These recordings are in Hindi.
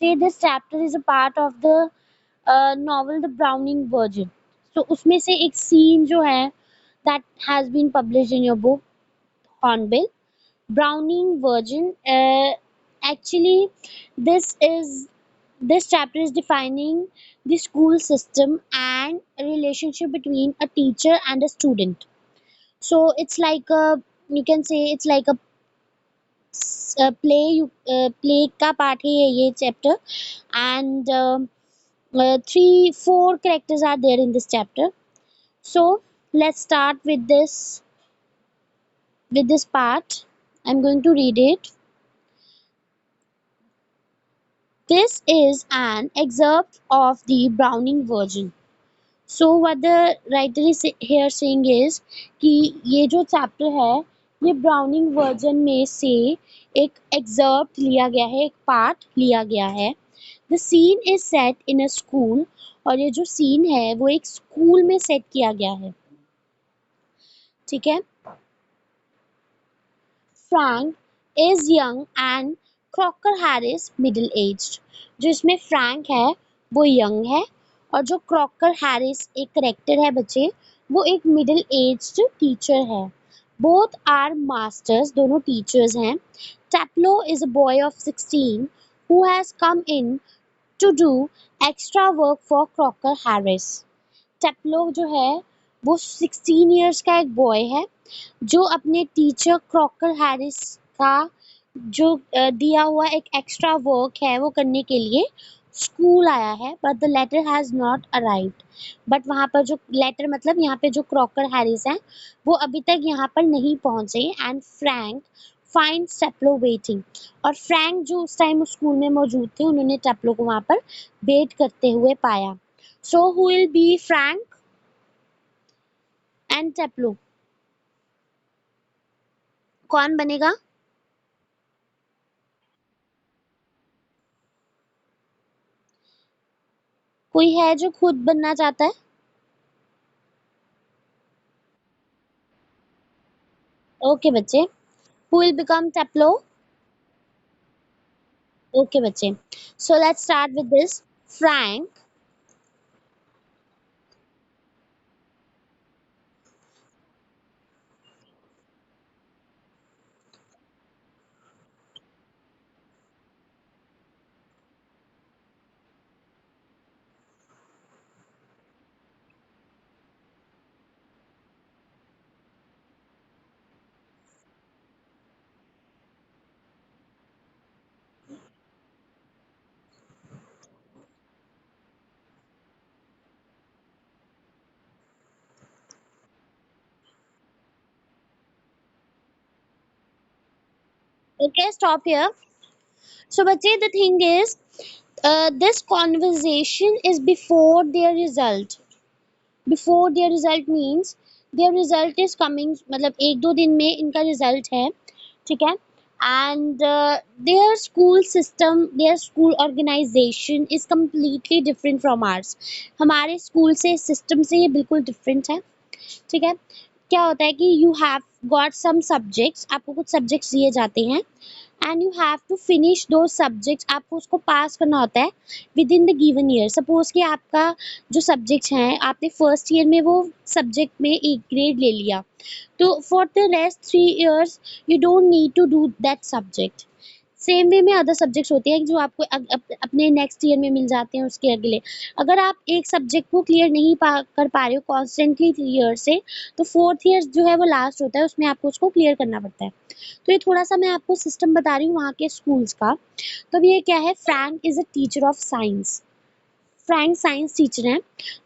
say this chapter is a part of the novel The Browning Virgin. So उसमें से एक scene जो है that has been published in your book Hornbill. Browning Virgin. Actually, this is this chapter is defining the school system and a relationship between a teacher and a student. So it's like a, you can say it's like a play का पार्ट है ये chapter, and 3 4 characters are there in this chapter. So let's start with this part. I'm going to read it. This is an excerpt of the Browning Virgin. So what the writer is here saying is कि ये जो चैप्टर है ये ब्राउनिंग वर्जन में से एक excerpt लिया गया है, एक पार्ट लिया गया है. The scene is set in a school, और ये जो सीन है वो एक स्कूल में सेट किया गया है. ठीक है. Frank is young and Crocker Harris middle aged. जो इसमें फ्रैंक है वो यंग है, और जो क्रॉकर हैरिस एक करेक्टर है बच्चे, वो एक मिडिल एज्ड टीचर है. बोथ आर मास्टर्स, दोनों टीचर्स हैं. Taplow is a boy of 16 who has come in to do extra work for Crocker Harris. Taplow जो है वो 16 इयर्स का एक बॉय है जो अपने टीचर क्रॉकर हैरिस का जो दिया हुआ एक एक्स्ट्रा वर्क है वो करने के लिए स्कूल आया है. But the letter has not arrived. But वहाँ पर जो लेटर मतलब यहाँ पे जो क्रॉकर हैरिस हैं वो अभी तक यहाँ पर नहीं पहुँचे. And Frank find Taplow waiting. और फ्रैंक जो उस टाइम उस स्कूल में मौजूद थे उन्होंने टेप्लो को वहाँ पर वेट करते हुए पाया. So who will be Frank and Taplow? कौन बनेगा? कोई है जो खुद बनना चाहता है? ओके बच्चे. Who will become Taplow? Okay बच्चे. So let's start with this. Frank. Okay, stop here. So बच्चे, the thing is, this conversation is before their result. Before their result means their result is coming, मतलब 1 2 दिन में इनका result है. ठीक है. And their school system, their school organization is completely different from ours. हमारे स्कूल से सिस्टम से ये बिल्कुल डिफरेंट है. ठीक है. क्या होता है कि you have got some subjects, आपको कुछ सब्जेक्ट्स दिए जाते हैं and you have to finish दो सब्जेक्ट्स. आपको उसको पास करना होता है within the given year. Suppose कि आपका जो सब्जेक्ट्स हैं आपने फर्स्ट ईयर में वो सब्जेक्ट में एक ग्रेड ले लिया, तो for the rest 3 years you don't need to do that subject. Same way में अदर सब्जेक्ट्स होते हैं जो आपको अपने नेक्स्ट ईयर में मिल जाते हैं उसके अगले. अगर आप एक सब्जेक्ट को क्लियर नहीं कर पा रहे हो कॉन्स्टेंटली 3 years से, तो 4th year जो है वो लास्ट होता है, उसमें आपको उसको क्लियर करना पड़ता है. तो ये थोड़ा सा मैं आपको सिस्टम बता रही हूँ वहाँ के स्कूल्स का. तो अब ये क्या है, Frank is a teacher of science. Frank science teacher है.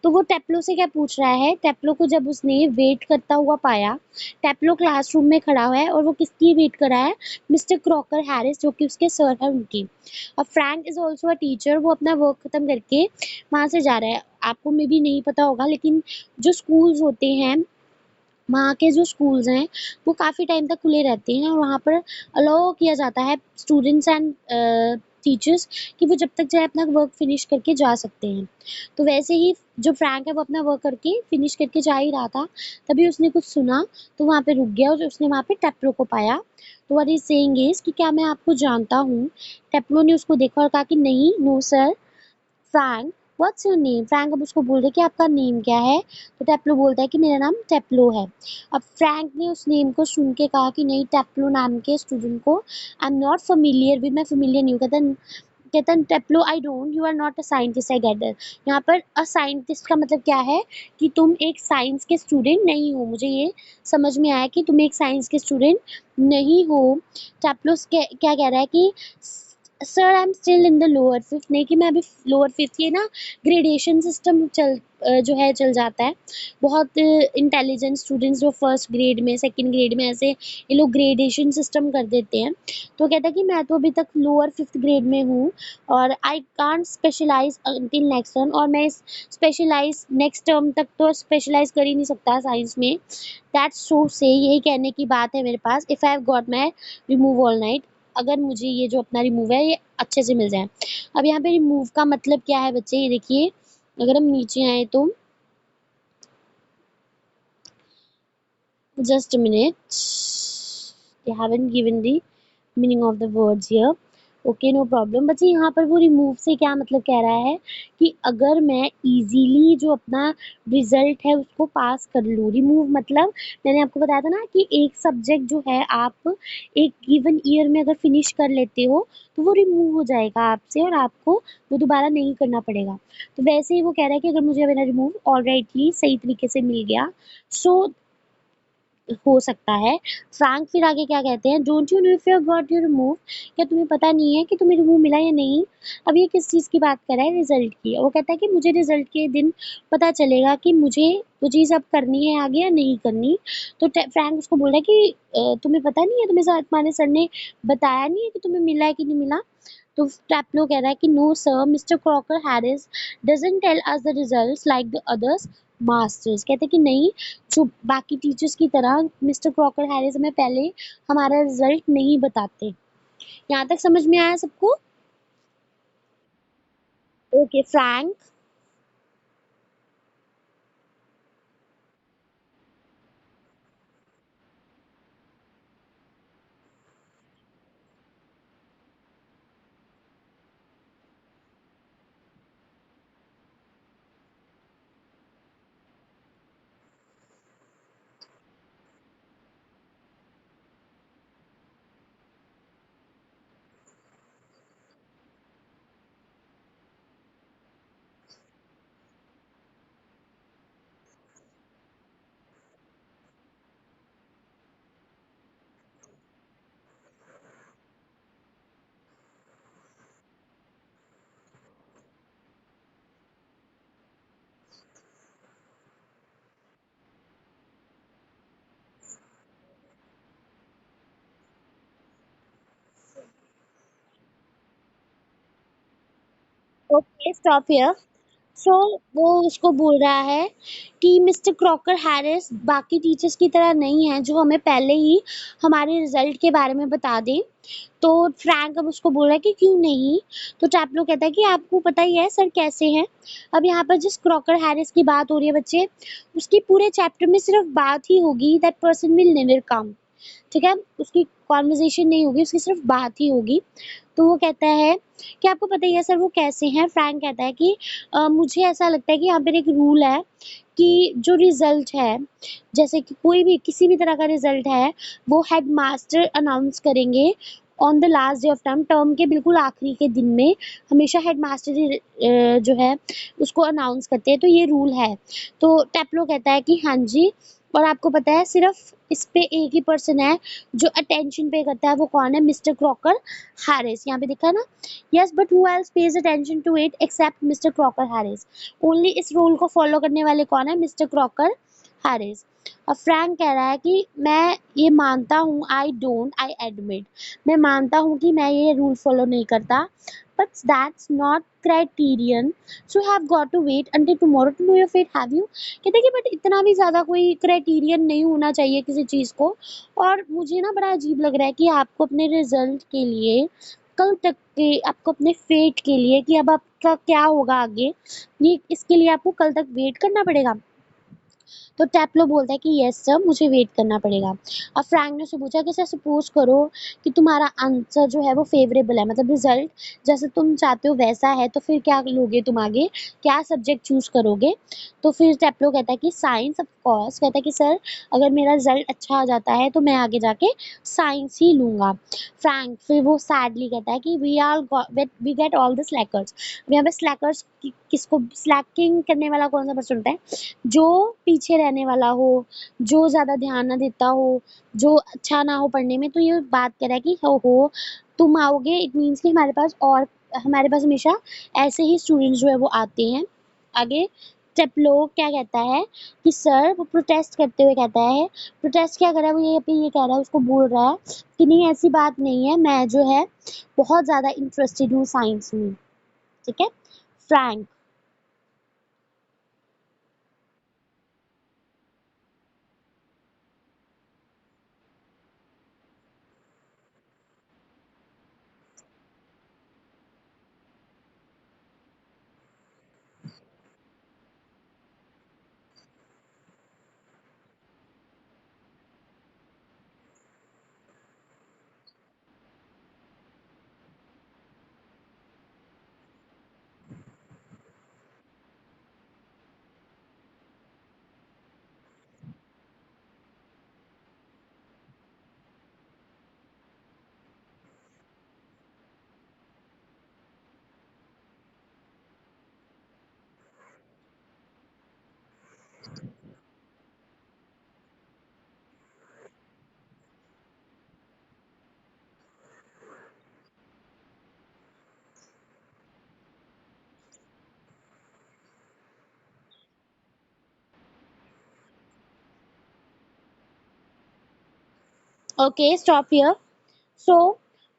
तो वो टेप्लो से क्या पूछ रहा है, टेप्लो को जब उसने वेट करता हुआ पाया, टेप्लो क्लासरूम में खड़ा हुआ है और वो किसकी वेट कर रहा है, मिस्टर क्रॉकर हैरिस जो कि उसके सर है उनकी. और Frank is also a teacher. वो अपना वर्क खत्म करके वहाँ से जा रहा है. आपको मे भी नहीं पता होगा लेकिन जो स्कूल्स होते हैं, वहाँ के जो स्कूल्स हैं वो काफ़ी टाइम तक खुले रहते हैं और वहाँ पर अलाउ किया जाता है स्टूडेंट्स एंड टीचर्स कि वो जब तक चाहे अपना वर्क फिनिश करके जा सकते हैं। तो वैसे ही जो फ्रैंक है वो अपना वर्क करके फिनिश करके जा ही रहा था, तभी उसने कुछ सुना, तो वहाँ पे रुक गया और उसने वहाँ पे टेप्लो को पाया। तो what he is saying is कि क्या मैं आपको जानता हूँ? टेप्लो ने उसको देखा और कहा कि नहीं, no sir. Frank, what's your name? Frank अब उसको बोल रहा है कि आपका नेम क्या है? तो टेप्लो बोलता है कि मेरा नाम टेप्लो है। अब फ्रैंक ने उस नेम को सुन के कहा कि नहीं, टेप्लो नाम के स्टूडेंट को I am not familiar with, मैं फ़ेमिलियर नहीं हूँ। कहता है Taplow, I don't, you are not a scientist, I get that. यहाँ पर अ साइंटिस्ट का मतलब क्या है कि तुम एक साइंस के स्टूडेंट नहीं हो। मुझे ये समझ में आया कि तुम एक साइंस के स्टूडेंट नहीं हो। टेप्लो क्या कह रहा है कि sir I am still in the lower fifth, नहीं कि मैं अभी लोअर फिफ्थ। ये ना ग्रेडेशन सिस्टम जो है चल जाता है। बहुत इंटेलिजेंट स्टूडेंट्स जो फर्स्ट ग्रेड में, सेकंड ग्रेड में, ऐसे ये लोग ग्रेडेशन सिस्टम कर देते हैं। तो कहता है कि मैं तो अभी तक लोअर फिफ्थ ग्रेड में हूँ और I can't specialise until next term, और मैं इस स्पेशलाइज नेक्स्ट टर्म तक तो स्पेशलाइज कर ही नहीं सकता साइंस में। दैट्स सो से, यही कहने की बात है मेरे पास। If I have got my remove all night, अगर मुझे ये जो अपना रिमूव है ये अच्छे से मिल जाए। अब यहाँ पे रिमूव का मतलब क्या है बच्चे, ये देखिए, अगर हम नीचे आए तो just a minute, they haven't given the meaning of the words here. Okay, no problem बच्चे। यहाँ पर वो रिमूव से क्या मतलब कह रहा है कि अगर मैं इजीली जो अपना रिजल्ट है उसको पास कर लूँ। रिमूव मतलब मैंने आपको बताया था ना कि एक सब्जेक्ट जो है आप एक गिवन ईयर में अगर फिनिश कर लेते हो तो वो रिमूव हो जाएगा आपसे और आपको वो दोबारा नहीं करना पड़ेगा। तो वैसे ही वो कह रहा है कि अगर मुझे मेरा रिमूव ऑलराइटली सही तरीके से मिल गया, सो हो सकता है। फ्रैंक फिर आगे क्या कहते हैं, don't you know if you got your remove, क्या तुम्हें पता नहीं है कि तुम्हें रिमूव मिला या नहीं? अब ये किस चीज़ की बात कर रहा है, रिजल्ट की। वो कहता है कि मुझे रिजल्ट के दिन पता चलेगा कि मुझे वो चीज़ अब करनी है आगे या नहीं करनी। तो फ्रैंक उसको बोल रहा है कि तुम्हें पता नहीं है, तुम्हें तुम्हारे सर ने बताया नहीं है कि तुम्हें मिला है कि नहीं मिला? तो टैप्लो कह रहा है कि no sir, Mr Crocker Harris doesn't tell us the results like the other masters. कहते हैं कि नहीं, जो बाकी टीचर्स की तरह मिस्टर क्रॉकर हैरिस हमें पहले हमारा रिजल्ट नहीं बताते। यहाँ तक समझ में आया सबको? Okay Frank. Okay stop here. So वो उसको बोल रहा है कि मिस्टर क्रॉकर हैरिस बाकी टीचर्स की तरह नहीं है जो हमें पहले ही हमारे रिजल्ट के बारे में बता दें। तो फ्रैंक अब उसको बोल रहा है कि क्यों नहीं? तो टैप्लो कहता है कि आपको पता ही है सर कैसे हैं। अब यहाँ पर जिस क्रॉकर हैरिस की बात हो रही है बच्चे, उसकी पूरे चैप्टर में सिर्फ बात ही होगी, that person will never come. ठीक है, उसकी कॉन्वर्जेशन नहीं होगी, उसकी सिर्फ बात ही होगी। तो वो कहता है कि आपको पता ही है सर वो कैसे हैं। फ्रैंक कहता है कि मुझे ऐसा लगता है कि यहाँ पर एक रूल है कि जो रिजल्ट है, जैसे कि कोई भी किसी भी तरह का रिजल्ट है, वो हेड मास्टर अनाउंस करेंगे on the last day of term. Term के बिल्कुल आखिरी के दिन में हमेशा हेड मास्टर ही जो है उसको अनाउंस करते हैं। तो ये रूल है। तो टेप्लो कहता है कि हाँ जी, और आपको पता है सिर्फ इस पे एक ही पर्सन है जो अटेंशन पे करता है, वो कौन है? Mr Crocker Harris. यहाँ पे दिखा है ना, yes but who else pays attention to it except Mr Crocker Harris. Only इस रूल को फॉलो करने वाले कौन है? Mr Crocker Harris. और फ्रैंक कह रहा है कि मैं ये मानता हूँ, आई डोंट, आई एडमिट, मैं मानता हूँ कि मैं ये रूल फॉलो नहीं करता, but that's not criterion, so have got to wait until tomorrow to know your fate, have you? कहते हैं कि बट इतना भी ज़्यादा कोई क्राइटेरियन नहीं होना चाहिए किसी चीज़ को। और मुझे ना बड़ा अजीब लग रहा है कि आपको अपने रिजल्ट के लिए कल तक के आपको अपने फेट के लिए कि अब आपका क्या होगा आगे, ये इसके लिए आपको कल तक वेट करना पड़ेगा। तो टैप्लो बोलता है कि यस सर, मुझे वेट करना पड़ेगा। अब फ्रैंक ने उससे पूछा कि सर सपोज करो कि तुम्हारा आंसर जो है वो फेवरेबल है, मतलब रिजल्ट जैसे तुम चाहते हो वैसा है, तो फिर क्या लोगे तुम आगे, क्या सब्जेक्ट चूज करोगे? तो फिर टैप्लो कहता है कि साइंस, ऑफ कोर्स। कहता है कि सर अगर मेरा रिजल्ट अच्छा आ जाता है तो मैं आगे जाके साइंस ही लूंगा। फ्रैंक फिर वो सैडली कहता है कि we get all the slackers. यहाँ पे स्लैकर्स किसको, स्लैकिंग करने वाला कौन सा पर्सन होता है? जो पीछे रहने वाला हो, जो ज़्यादा ध्यान ना देता हो, जो अच्छा ना हो पढ़ने में। तो ये बात कर रहा है कि हो तुम आओगे, इट मीन्स कि हमारे पास हमेशा ऐसे ही स्टूडेंट्स जो है वो आते हैं। आगे टेप्लो क्या कहता है कि सर, वो प्रोटेस्ट करते हुए कहता है, प्रोटेस्ट क्या कर रहा है वो, ये पे ये कह रहा है, उसको बोल रहा है कि नहीं ऐसी बात नहीं है, मैं जो है बहुत ज़्यादा इंटरेस्टेड हूँ साइंस में। ठीक है? Frank. Okay, stop here. So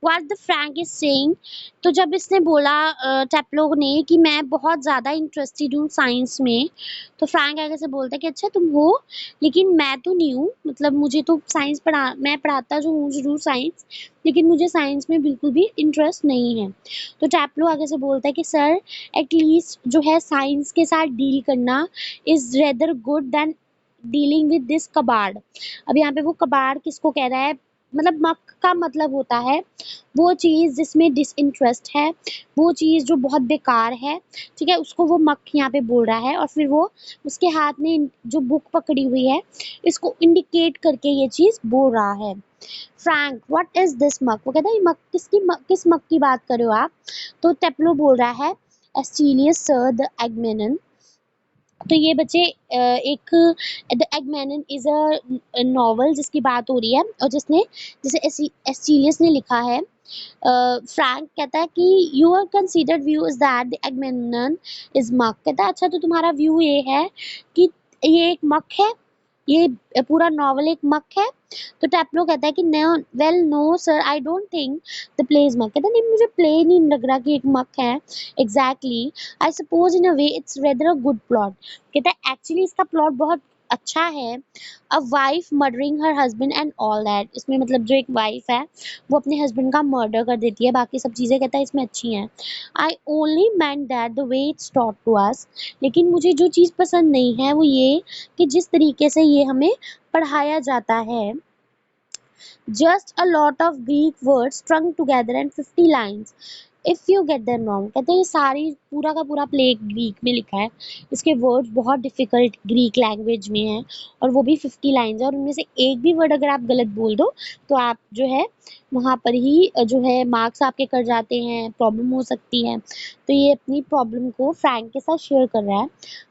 what the Frank is saying, तो जब इसने बोला टेप्लो ने कि मैं बहुत ज़्यादा इंटरेस्टेड हूँ साइंस में, तो फ्रैंक आगे से बोलता है कि अच्छा तुम हो, लेकिन मैं तो नहीं हूँ, मतलब मुझे तो साइंस मैं पढ़ाता जो हूँ जरूर साइंस, लेकिन मुझे साइंस में बिल्कुल भी इंटरेस्ट नहीं है। तो टैप्लो आगे से बोलता है कि सर, एटलीस्ट जो है साइंस के साथ डील करना is rather good than dealing with this कबाड़। अब यहाँ पे वो कबाड़ किसको कह रहा है? मतलब मक का मतलब होता है वो चीज़ जिसमें डिसइंटरेस्ट है, वो चीज़ जो बहुत बेकार है, ठीक है? उसको वो मक यहाँ पे बोल रहा है, और फिर वो उसके हाथ में जो बुक पकड़ी हुई है, इसको इंडिकेट करके ये चीज़ बोल रहा है। फ्रैंक, व्हाट इज दिस मक? वो कहता है, ये मक किस मक की बात कर रहे हो आप? तो टेप्लो बोल रहा है, एस्टीलियस सर द एगमेनन। तो ये बच्चे एक the Agamemnon is a novel जिसकी बात हो रही है, और जिसे एस्टीलियस ने लिखा है। फ्रैंक कहता है कि your considered view is that the Agamemnon is muck. कहता है अच्छा, तो तुम्हारा व्यू ये है कि ये एक मक है, ये पूरा नॉवल एक मक है? तो टैप्लो कहता है कि no, well no sir, I don't think the play is muck. कहता है नहीं, मुझे प्ले नहीं लग रहा कि एक मक है exactly. I suppose in a way it's rather a good plot. कहता है एक्चुअली इसका प्लॉट बहुत अच्छा है। A wife murdering her husband and all that. इसमें मतलब जो एक वाइफ है वो अपने हस्बैंड का मर्डर कर देती है, बाकी सब चीज़ें कहता है इसमें अच्छी हैं। I only meant that the way it's taught to us. लेकिन मुझे जो चीज़ पसंद नहीं है वो ये कि जिस तरीके से ये हमें पढ़ाया जाता है। Just a lot of Greek words strung together and 50 lines if you get them wrong। कहते हैं ये सारी पूरा का पूरा प्ले ग्रीक में लिखा है, इसके वर्ड्स बहुत डिफिकल्ट ग्रीक लैंग्वेज में हैं, और वो भी 50 लाइन्स है, और उनमें से एक भी वर्ड अगर आप गलत बोल दो तो आप जो है वहाँ पर ही जो है मार्क्स आपके कट जाते हैं, प्रॉब्लम हो सकती है। तो ये अपनी प्रॉब्लम को फ्रैंक के साथ शेयर कर रहा है।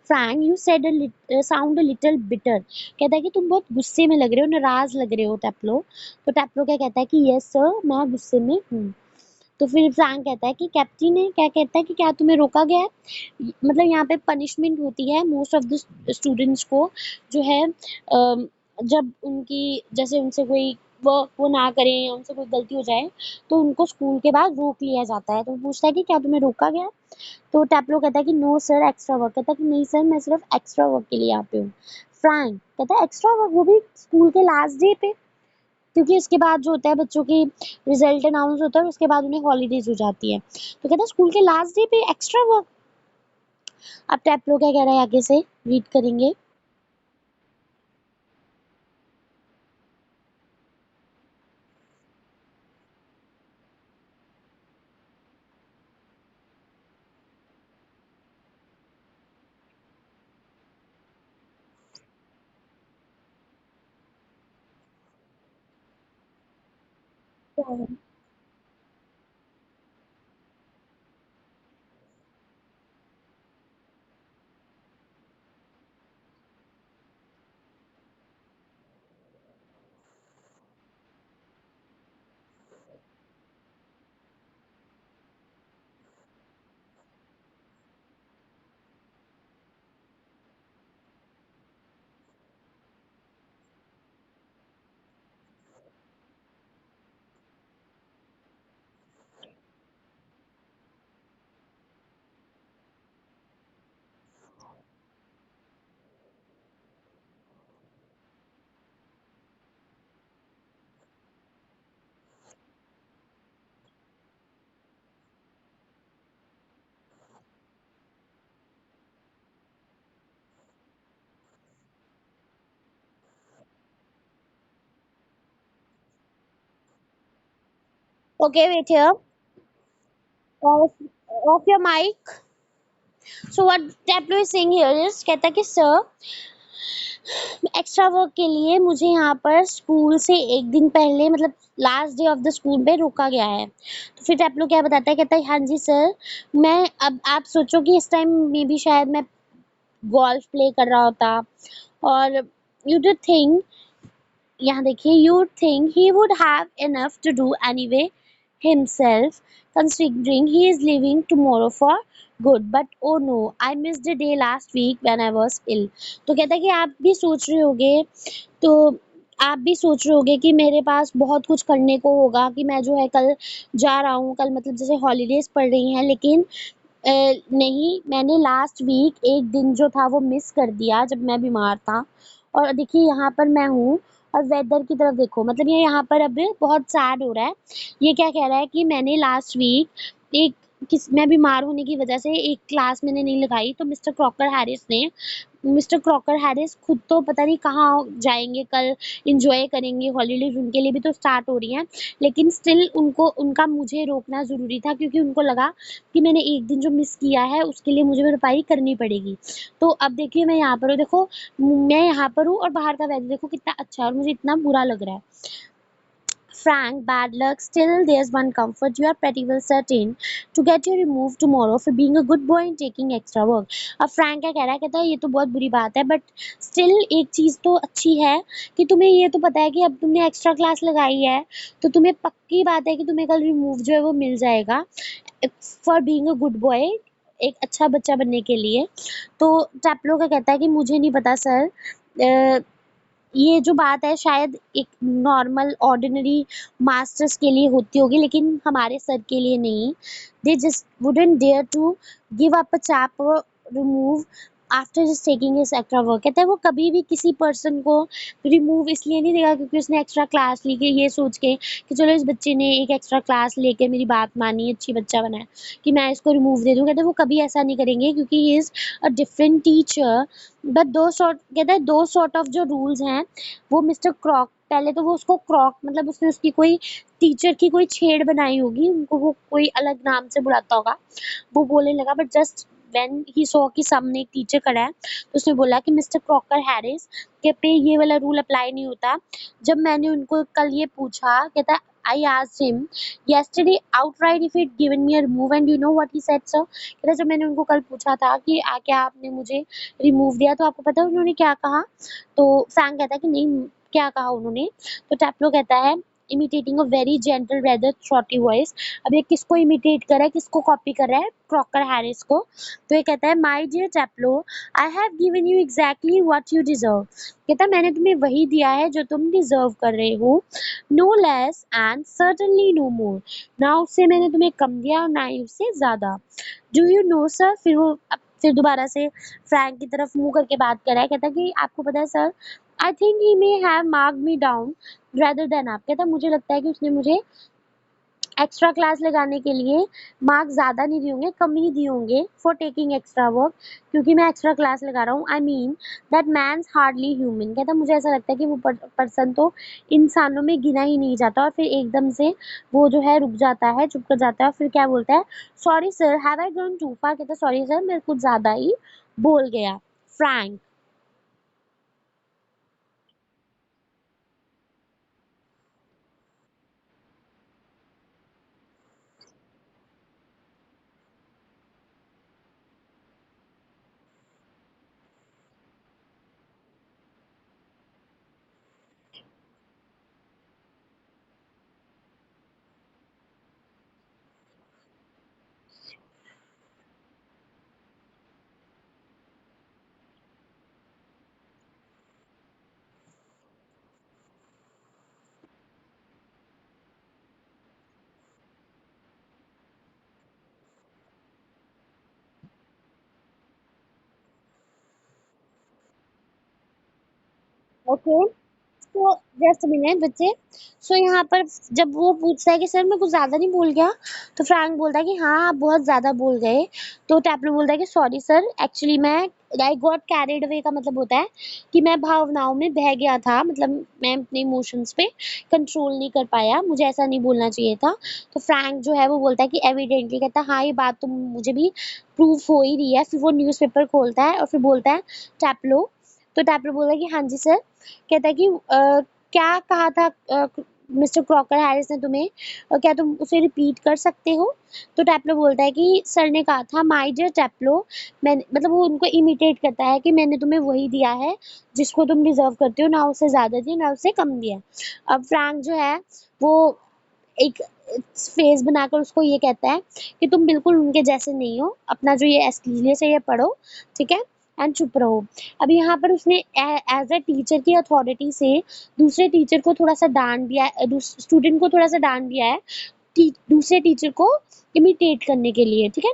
Frank, you said sound a little bitter. कहता है कि तुम बहुत गुस्से में लग रहे हो, नाराज लग रहे हो टेप्लो। तो टेप्लो क्या कहता है कि यस सर, मैं गुस्से में हूँ। तो फिर फ्रैंक कहता है कि कैप्टन है, क्या कहता है कि क्या तुम्हें रोका गया है? मतलब यहाँ पे पनिशमेंट होती है मोस्ट ऑफ द स्टूडेंट्स को, जो है जब उनकी जैसे उनसे कोई वो ना करें या उनसे कोई गलती हो जाए, तो उनको स्कूल के बाद रोक लिया जाता है। तो वो पूछता है कि क्या तुम्हें रोका गया? तो टैप्लो कहता है कि नो सर, एक्स्ट्रा वर्क। कहता है कि नहीं सर, मैं सिर्फ एक्स्ट्रा वर्क के लिए यहाँ पे हूँ। फ्रैंक कहता है एक्स्ट्रा वर्क, वो भी स्कूल के लास्ट डे पे? क्योंकि इसके बाद जो होता है बच्चों की रिजल्ट अनाउंस होता है और उसके बाद उन्हें हॉलीडेज हो जाती है। तो कहता है स्कूल के लास्ट डे पे एक्स्ट्रा वर्क। अब टैपलो क्या कह रहा है आगे से रीड करेंगे। Okay, wait here. Off, off your mic. So what Taplo is saying here is कहता है कि सर एक्स्ट्रा वर्क के लिए मुझे यहाँ पर स्कूल से एक दिन पहले मतलब last day of the school पे रोका गया है। तो फिर टैपलो क्या बताता है, कहता है हाँ जी सर, मैं अब आप सोचो कि इस टाइम में भी शायद मैं गोल्फ प्ले कर रहा होता और यू डू थिंक, यहाँ देखिए, you think he would have enough to do anyway himself, considering he is leaving tomorrow for good. But oh no, I missed a day last week when I was ill. तो कहता है कि आप भी सोच रहे होगे, तो आप भी सोच रहे होगे कि मेरे पास बहुत कुछ करने को होगा कि मैं जो है कल जा रहा हूँ, कल मतलब जैसे हॉलीडेज पड़ रही हैं, लेकिन नहीं, मैंने लास्ट वीक एक दिन जो था वो मिस कर दिया जब मैं बीमार था। और देखिए यहाँ पर मैं हूँ और वेदर की तरफ देखो, मतलब ये यहाँ पर अब बहुत सैड हो रहा है। ये क्या कह रहा है कि मैंने लास्ट वीक एक किस मैं बीमार होने की वजह से एक क्लास मैंने नहीं लगाई, तो मिस्टर क्रॉकर हैरिस खुद तो पता नहीं कहाँ जाएंगे कल, इंजॉय करेंगे, हॉलीडेज उनके लिए भी तो स्टार्ट हो रही हैं, लेकिन स्टिल उनको उनका मुझे रोकना ज़रूरी था क्योंकि उनको लगा कि मैंने एक दिन जो मिस किया है उसके लिए मुझे भरपाई करनी पड़ेगी। तो अब देखिए मैं यहाँ पर हूँ, देखो मैं यहाँ पर हूँ और बाहर का वेदर देखो कितना अच्छा है और मुझे इतना बुरा लग रहा है। Frank, bad luck. Still, there's one comfort. You are pretty well certain to get your removed tomorrow for being a good boy and taking extra work. अब फ्रैंक क्या कह रहा है, कहता है ये तो बहुत बुरी बात है, बट स्टिल एक चीज़ तो अच्छी है कि तुम्हें ये तो पता है कि अब तुमने एक्स्ट्रा क्लास लगाई है, तो तुम्हें पक्की बात है कि तुम्हें कल रिमूव जो है वो मिल जाएगा for being a good boy, एक अच्छा बच्चा बनने के लिए। तो टैपलो का कहता है कि मुझे नहीं पता सर, ये जो बात है शायद एक नॉर्मल ऑर्डिनरी मास्टर्स के लिए होती होगी, लेकिन हमारे सर के लिए नहीं। They just wouldn't dare to give up a chap remove after just taking his extra work. कहता है वो कभी भी किसी पर्सन को रिमूव इसलिए नहीं देगा क्योंकि उसने एक्स्ट्रा क्लास ली, के ये सोच के कि चलो इस बच्चे ने एक एक्स्ट्रा क्लास लेके मेरी बात मानी, अच्छी बच्चा बना है, कि मैं इसको रिमूव दे दूँ। कहते हैं वो कभी ऐसा नहीं करेंगे क्योंकि he is a different teacher. But दो सॉर्ट, कहता है दो सॉर्ट ऑफ जो रूल्स हैं वो मिस्टर क्रॉक, पहले तो वो उसको क्रॉक मतलब उसने उसकी कोई टीचर की कोई छेड़ बनाई होगी, उनको वो कोई अलग नाम से बुलाता होगा, वो बोलने लगा। But just when he saw कि सामने एक टीचर खड़ा है, तो उसने बोला कि मिस्टर क्रॉकर हैरिस के पे ये वाला रूल अप्लाई नहीं होता। जब मैंने उनको कल ये पूछा, कहता I asked him yesterday outright if he'd given me a remove and you know what he said sir। कहता जब मैंने उनको कल पूछा था कि क्या आपने मुझे रिमूव दिया, तो आपको पता है उन्होंने क्या कहा? तो फ्रैंक कहता है कि नहीं, क्या कहा उन्होंने? तो टैपलो कहता है imitating a very gentle rather throaty voice. अब ये किसको इमिटेट कर रहा है, किसको कॉपी कर रहा है? क्रॉकर हैरिस को। तो ये कहता है my dear Taplow, I have given you exactly what you deserve. कहता है मैंने तुम्हें वही दिया है जो तुम डिजर्व कर रहे हो, no less and certainly no more. ना उससे मैंने तुम्हें कम दिया और ना ही उससे ज्यादा। डू यू नो सर, फिर वो फिर दोबारा से फ्रैंक की तरफ मुंह करके बात कर रहा है, कहता है कि आपको पता है sir, I think he may have marked me down rather than आप। कहता है मुझे लगता है कि उसने मुझे एक्स्ट्रा क्लास लगाने के लिए मार्क्स ज़्यादा नहीं दिए होंगे, कम ही दिए होंगे फॉर टेकिंग एक्स्ट्रा वर्क, क्योंकि मैं एक्स्ट्रा क्लास लगा रहा हूँ। I mean that man's hardly human. कहता मुझे ऐसा लगता है कि वो पर्सन तो इंसानों में गिना ही नहीं जाता। और फिर एकदम से वो जो है रुक जाता है, चुप कर जाता है, और फिर क्या बोलता है, sorry sir, have I gone too far. कहता सॉरी सर, मैं कुछ ज़्यादा ही बोल गया। फ्रैंक। ओके, तो जस्ट मिनट बच्चे। सो यहाँ पर जब वो पूछता है कि सर मैं कुछ ज़्यादा नहीं बोल गया, तो फ्रैंक बोलता है कि हाँ आप बहुत ज़्यादा बोल गए। तो टैपलो बोलता है कि सॉरी सर, एक्चुअली मैं आई गॉट कैरिड अवे का मतलब होता है कि मैं भावनाओं में बह गया था, मतलब मैं अपने इमोशंस पे कंट्रोल नहीं कर पाया, मुझे ऐसा नहीं बोलना चाहिए था। तो फ्रैंक जो है वो बोलता है कि एविडेंटली, कहता है हाँ ये बात तो मुझे भी प्रूफ हो ही रही है। फिर वो न्यूज़पेपर खोलता है और फिर बोलता है टैपलो। तो टैपलो बोलता है कि हाँ जी सर। कहता है कि क्या कहा था मिस्टर क्रॉकर हैरिस ने तुम्हें, क्या तुम उसे रिपीट कर सकते हो? तो टैपलो बोलता है कि सर ने कहा था माय डियर टैपलो, मैंने, मतलब वो उनको इमिटेट करता है कि मैंने तुम्हें वही दिया है जिसको तुम डिजर्व करते हो, ना उससे ज़्यादा दिया ना उससे कम दिया। अब फ्रैंक जो है वो एक फेस बनाकर उसको ये कहता है कि तुम बिल्कुल उनके जैसे नहीं हो, अपना जो ये एस्क्लीलियस है ये पढ़ो, ठीक है, एंड चुप रहो। अब यहाँ पर उसने एज अ टीचर की अथॉरिटी से दूसरे टीचर को थोड़ा सा डांट दिया, स्टूडेंट को थोड़ा सा डांट दिया है दूसरे टीचर को इमिटेट करने के लिए, ठीक है,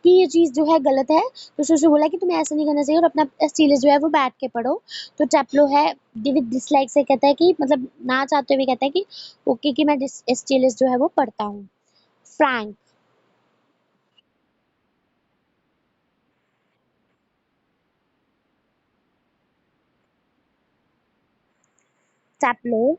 कि ये चीज़ जो है गलत है। तो उसने उसे बोला कि तुम्हें ऐसा नहीं करना चाहिए और अपना एस्टीलियस जो है वो बैठ के पढ़ो। तो टैपलो है विद डिसलाइक से कहता है कि, मतलब ना चाहते हुए कहता है कि ओके, कि मैं एस्टीलियस जो है वो पढ़ता हूँ। Frank. Taplow.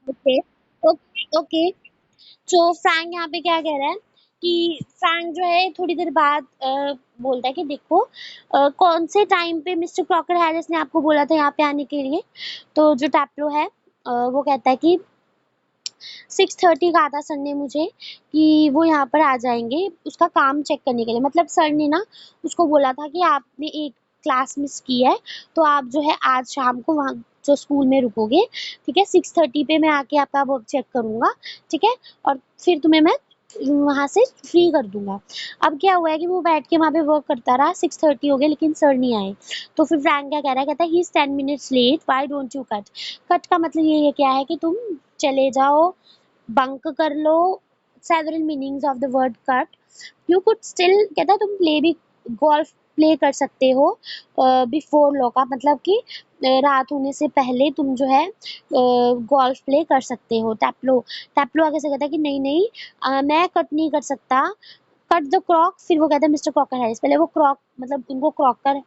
Okay okay okay. तो फ्रैंक यहाँ पे क्या कह रहा है कि फ्रैंक जो है थोड़ी देर बाद बोलता है कि देखो, कौन से टाइम पे मिस्टर क्रॉकर हैरिस ने आपको बोला था यहाँ पे आने के लिए? तो जो टैप्लो है वो कहता है कि 6:30 कहा था सर ने मुझे कि वो यहाँ पर आ जाएंगे उसका काम चेक करने के लिए। मतलब सर ने ना उसको बोला था कि आपने एक क्लास मिस की है, तो आप जो है आज शाम को वहाँ जो स्कूल में रुकोगे, ठीक है, 6:30 पे मैं आके आपका वर्क चेक करूँगा, ठीक है, और फिर तुम्हें मैं वहाँ से फ्री कर दूंगा। अब क्या हुआ है कि वो बैठ के वहाँ पे वर्क करता रहा, 6:30 हो गए लेकिन सर नहीं आए। तो फिर फ्रैंक क्या कह रहा है, कहता है he is 10 minutes late, why don't you cut. Cut का मतलब ये क्या है कि तुम चले जाओ, बंक कर लो, several meanings of the word cut. You could still, कहता है तुम प्ले भी, गोल्फ प्ले कर सकते हो बिफोर लॉ का मतलब कि रात होने से पहले तुम जो है गोल्फ प्ले कर सकते हो। टैपलो, टैपलो आगे से कहता है कि नहीं नहीं, मैं कट नहीं कर सकता, कट द क्रॉक। फिर वो कहता है मिस्टर क्रॉकर हैरिस, पहले वो क्रॉक मतलब उनको क्रॉकर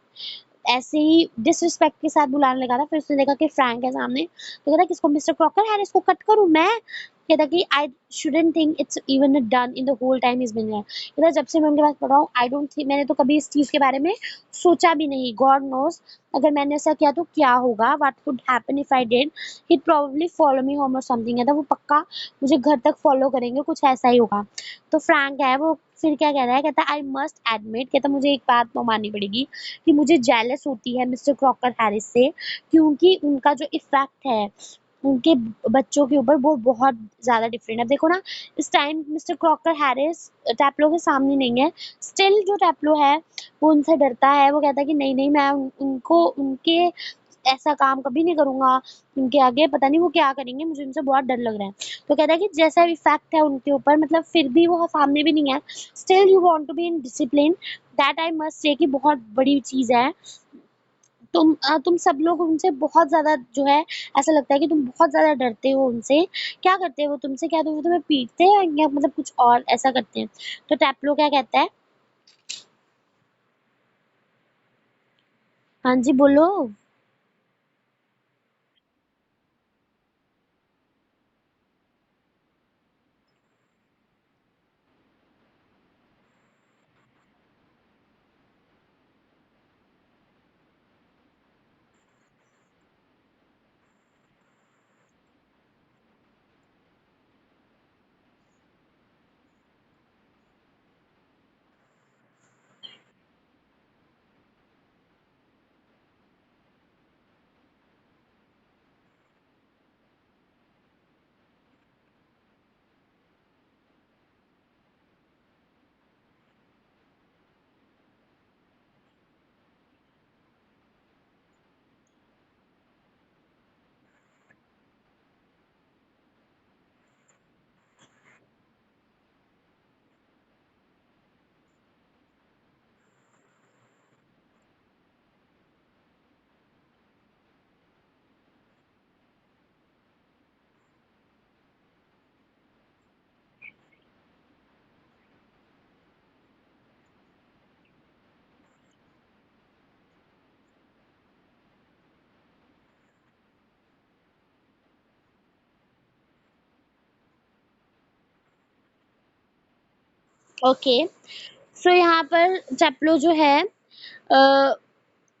ऐसे ही डिसरिस्पेक्ट के साथ बुलाने लगा था। फिर उसने देखा कि फ्रैंक है सामने, तो कहता किसको, मिस्टर क्रॉकर हैरिस को कट करूं मैं? कहता कि I shouldn't think it's even done in the whole time is been here. कहता जब से मैं उनके पास पढ़ रहा हूँ आई डोंट थिंक, मैंने तो कभी इस चीज के बारे में सोचा भी नहीं। गॉड नोस अगर मैंने ऐसा किया तो क्या होगा, what would happen if I did, he probably follow me home और समथिंग। कहता वो पक्का मुझे घर तक फॉलो करेंगे, कुछ ऐसा ही होगा। तो फ्रैंक है वो फिर क्या कह रहा है, कहता आई मस्ट एडमिट, कहता मुझे एक बात तो माननी पड़ेगी कि मुझे जेलस होती है मिस्टर क्रॉकर हैरिस से, क्योंकि उनका जो इफेक्ट है उनके बच्चों के ऊपर वो बहुत ज़्यादा डिफरेंट है। देखो ना, इस टाइम मिस्टर क्रॉकर हैरिस टैप्लो के सामने नहीं है, स्टिल जो टैप्लो है वो उनसे डरता है। वो कहता है कि नहीं नहीं, मैं उनको उनके ऐसा काम कभी नहीं करूंगा, उनके आगे पता नहीं वो क्या करेंगे, मुझे उनसे बहुत डर लग रहा है। तो कहता है कि जैसा इफेक्ट है उनके ऊपर, मतलब फिर भी वो सामने भी नहीं है, still you want to be in discipline, that I must say कि बहुत बड़ी चीज है। तुम सब लोग उनसे बहुत ज़्यादा जो है, ऐसा लगता है कि तुम बहुत ज़्यादा डरते हो उनसे। क्या करते हैं वो तुमसे, क्या तो वो तुम्हें पीटते हैं या मतलब कुछ और ऐसा करते हैं? तो टैप्लो क्या कहता है? हाँ जी, बोलो। ओके, सो यहाँ पर टैप्लो जो है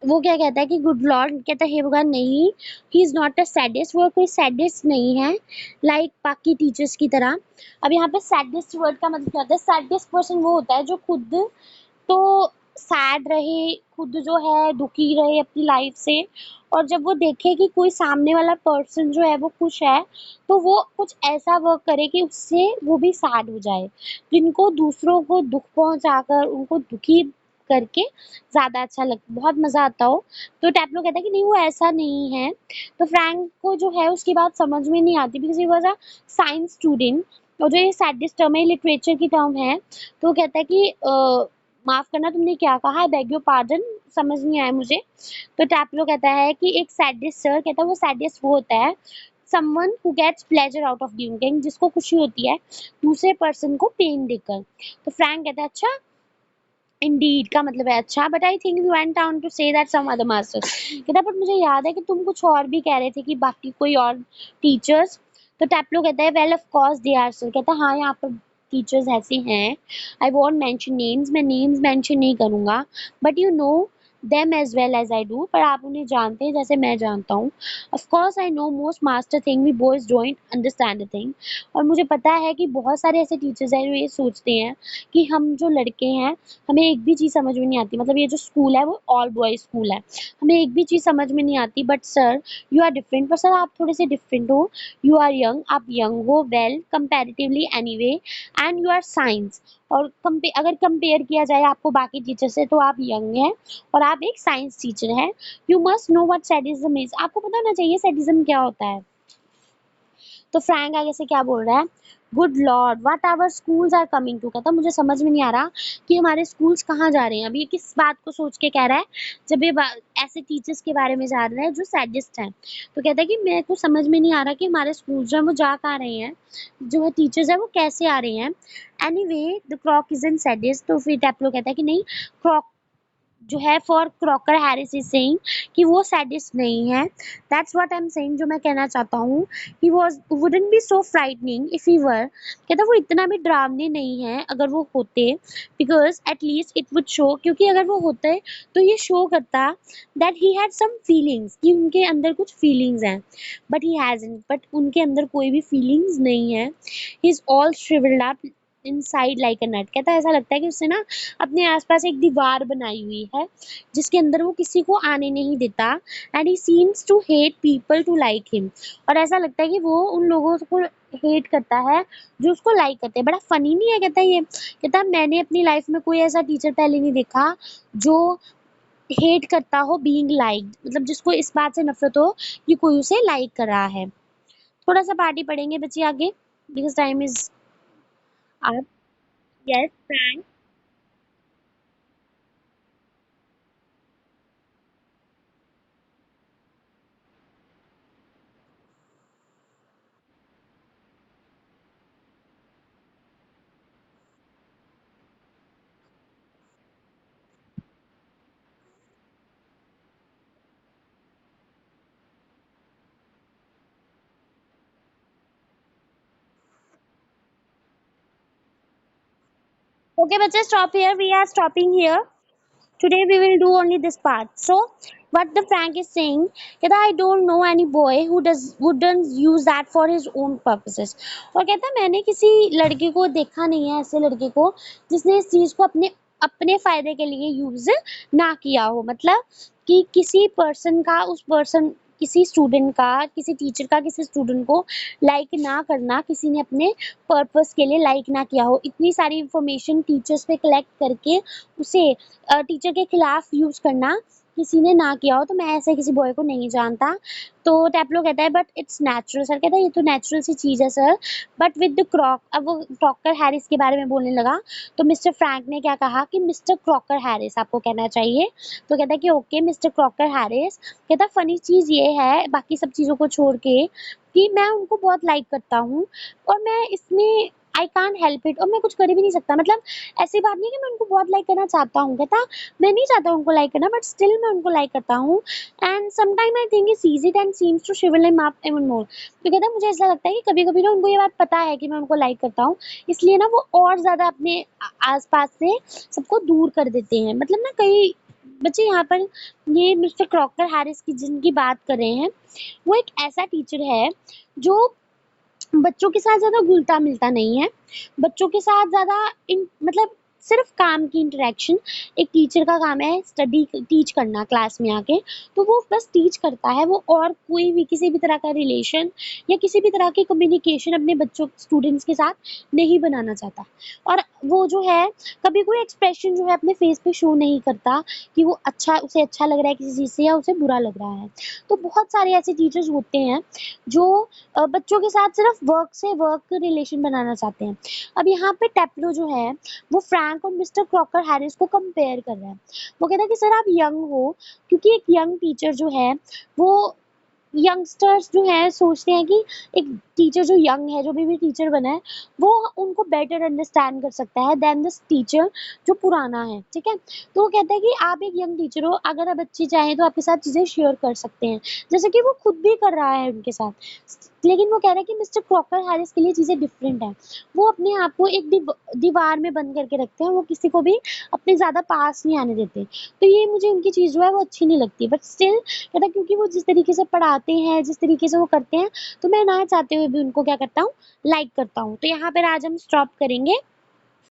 वो क्या कहता है कि गुड लॉर्ड, कहता है हे भगवान नहीं, he is not a sadist, वो कोई सैडिस्ट नहीं है लाइक बाकी टीचर्स की तरह। अब यहाँ पे सैडिस्ट वर्ड का मतलब क्या होता है? सैडिस्ट पर्सन वो होता है जो खुद तो सैड रहे, खुद जो है दुखी रहे अपनी लाइफ से, और जब वो देखे कि कोई सामने वाला पर्सन जो है वो खुश है, तो वो कुछ ऐसा वर्क करे कि उससे वो भी सैड हो जाए। जिनको दूसरों को दुख पहुंचाकर उनको दुखी करके ज़्यादा अच्छा लग बहुत मज़ा आता हो। तो टैप्लो कहता है कि नहीं वो ऐसा नहीं है। तो फ्रैंक को जो है उसकी बात समझ में नहीं आती, because he was a science student, और जो ये सैडिस्ट टर्म है लिटरेचर की टर्म है। तो वो कहता है कि माफ़ करना तुमने क्या कहा? आई बेग योर पार्डन, समझ नहीं आया मुझे। तो टैप्लो कहता है कि एक सैडिस्ट सर, कहता है वो सैडिस्ट वो होता है someone who gets pleasure out of giving, जिसको खुशी होती है दूसरे पर्सन को पेन देकर। तो फ्रैंक कहता है अच्छा, इंडीड का मतलब है अच्छा, but I think you went on to say that some other masters, कहता बट मुझे याद है कि तुम कुछ और भी कह रहे थे कि बाकी कोई और टीचर्स। तो टैप्लो कहता है well of course they are sir, कहता है हाँ यहाँ पर टीचर्स ऐसे हैं, आई वॉन्ट मेंशन नेम्स, मैं नेम्स मेंशन नहीं करूंगा, but you know them as well as I do, पर आप उन्हें जानते हैं जैसे मैं जानता हूँ। Of course I know most master thing we boys don't understand the thing, और मुझे पता है कि बहुत सारे ऐसे टीचर्स हैं जो ये सोचते हैं कि हम जो लड़के हैं हमें एक भी चीज़ समझ में नहीं आती, मतलब ये जो स्कूल है वो ऑल बॉयज स्कूल है, हमें एक भी चीज़ समझ में नहीं आती, but sir you are different, पर सर आप थोड़े से डिफरेंट हो। यू आर यंग, आप यंग हो well comparatively anyway, and you are science, और अगर कंपेयर किया जाए आपको बाकी टीचर से तो आप यंग हैं और आप एक साइंस टीचर हैं। You must know what sadism is, आपको पता होना चाहिए सैडिज्म क्या होता है। तो फ्रैंक आगे से क्या बोल रहा है, good lord what our schools are coming to, कहता मुझे समझ में नहीं आ रहा कि हमारे स्कूल्स कहाँ जा रहे हैं। अभी ये किस बात को सोच के कह रहा है, जब ये ऐसे टीचर्स के बारे में जा रहा है जो सैडिस्ट हैं। तो कहता है कि मेरे को समझ में नहीं आ रहा कि हमारे स्कूल जो है वो जा कहाँ रहे हैं, जो है टीचर्स है वो कैसे आ रहे हैं। Any way the crock is in sadist, तो फिर टैप्लो कहता है कि नहीं, क्रॉक जो है for Crocker Harris is saying कि वो सैडिस्ट नहीं है। That's what I am saying, जो मैं कहना चाहता हूँ। He was wouldn't be so frightening if he were, कहता वो इतना भी डरावने नहीं है अगर वो होते, because at least it would show, क्योंकि अगर वो होते तो ये शो करता that he had some feelings, कि उनके अंदर कुछ फीलिंग्स हैं। बट ही हैजंट, बट उनके अंदर कोई भी फीलिंग्स नहीं है। He is all shrivelled up inside like a nut, कहता है ऐसा लगता है कि उसने ना अपने आसपास एक दीवार बनाई हुई है जिसके अंदर वो किसी को आने नहीं देता। And he seems to hate people to like him, और ऐसा लगता है कि वो उन लोगों को हेट करता है जो उसको लाइक करते हैं। बड़ा फनी नहीं है, कहता है ये, कहता है मैंने अपनी लाइफ में कोई ऐसा टीचर पहले नहीं देखा जो हेट करता हो बीइंग लाइक्ड, मतलब जिसको इस बात से नफरत हो कि कोई उसे लाइक कर रहा है। थोड़ा सा पार्टी पढ़ेंगे बच्चे आगे, because time is up. Yes Frank. Okay, but just stop here. We are stopping here. Today we will do only this part. So, what the Frank is saying that I don't know any boy who does wouldn't use that for his own purposes. और कहता है मैंने किसी लड़के को देखा नहीं है, ऐसे लड़के को जिसने इस चीज को अपने अपने फायदे के लिए यूज ना किया हो। मतलब कि किसी पर्सन का उस पर्सन, किसी स्टूडेंट का, किसी टीचर का किसी स्टूडेंट को लाइक ना करना, किसी ने अपने पर्पस के लिए लाइक ना किया हो, इतनी सारी इंफॉर्मेशन टीचर्स पे कलेक्ट करके उसे टीचर के खिलाफ यूज करना किसी ने ना किया हो, तो मैं ऐसे किसी बॉय को नहीं जानता। तो टैपलो कहता है बट इट्स नेचुरल, सर कहता है ये तो नेचुरल सी चीज है सर। बट विद द क्रॉक, अब वो क्रॉकर हैरिस के बारे में बोलने लगा, तो मिस्टर फ्रैंक ने क्या कहा कि मिस्टर क्रॉकर हैरिस आपको कहना चाहिए। तो कहता है कि ओके मिस्टर क्रॉकर हैरिस, कहता फनी चीज ये है बाकी सब चीजों को छोड़ के कि मैं उनको बहुत लाइक करता हूँ, और मैं इसमें आई कांट हेल्प इट, और मैं कुछ कर भी नहीं सकता। मतलब ऐसी बात नहीं है कि मैं उनको बहुत लाइक करना चाहता हूँ, कहता मैं नहीं चाहता उनको लाइक करना, बट स्टिल मैं उनको लाइक करता हूँ। And sometime I think it's easy and seems to shrivel him up even more, तो कहता है मुझे ऐसा लगता है कि कभी कभी ना उनको ये बात पता है कि मैं उनको लाइक करता हूँ, इसलिए ना वो और ज्यादा अपने आसपास से सबको दूर कर देते हैं। मतलब ना कई बच्चे यहाँ पर, ये मिस्टर क्रॉकर हैरिस की जिनकी बात कर रहे हैं, वो एक ऐसा टीचर है जो बच्चों के साथ ज़्यादा घुलता-मिलता नहीं है। बच्चों के साथ ज़्यादा इन मतलब सिर्फ़ काम की इंटरैक्शन, एक टीचर का काम है स्टडी टीच करना क्लास में आके, तो वो बस टीच करता है, वो और कोई भी किसी भी तरह का रिलेशन या किसी भी तरह की कम्युनिकेशन अपने बच्चों स्टूडेंट्स के साथ नहीं बनाना चाहता। और वो जो है कभी कोई एक्सप्रेशन जो है अपने फेस पे शो नहीं करता कि वो अच्छा, उसे अच्छा लग रहा है किसी चीज़ से या उसे बुरा लग रहा है। तो बहुत सारे ऐसे टीचर्स होते हैं जो बच्चों के साथ सिर्फ वर्क से वर्क रिलेशन बनाना चाहते हैं। अब यहाँ पे टेप्लो जो है वो फ्रैंक और मिस्टर क्रॉकर हैरिस को कंपेयर कर रहा है। वो कहता है कि सर आप यंग हो, क्योंकि एक यंग टीचर जो है वो, यंगस्टर्स जो हैं सोचते हैं कि एक टीचर जो यंग है, जो भी टीचर बना है, वो उनको बेटर अंडरस्टैंड कर सकता है देन दिस टीचर जो पुराना है, ठीक है? तो वो कहता है कि आप एक यंग टीचर हो, अगर आप बच्चे चाहें तो आपके साथ चीज़ें शेयर कर सकते हैं, जैसे कि वो खुद भी कर रहा है उनके साथ। लेकिन वो कह रहा है कि मिस्टर क्रॉकर हैरिस के लिए चीज़ें डिफरेंट हैं। वो अपने आप को एक दीवार में बंद करके रखते हैं, वो किसी को भी अपने ज़्यादा पास नहीं आने देते। तो ये मुझे उनकी चीज़ जो है वो अच्छी नहीं लगती, बट स्टिल कहता है क्योंकि वो जिस तरीके से पढ़ाते हैं, जिस तरीके से वो करते हैं, तो मैं ना चाहते हुए भी उनको क्या करता हूँ, लाइक करता हूँ। तो यहाँ पर आज हम स्टॉप करेंगे।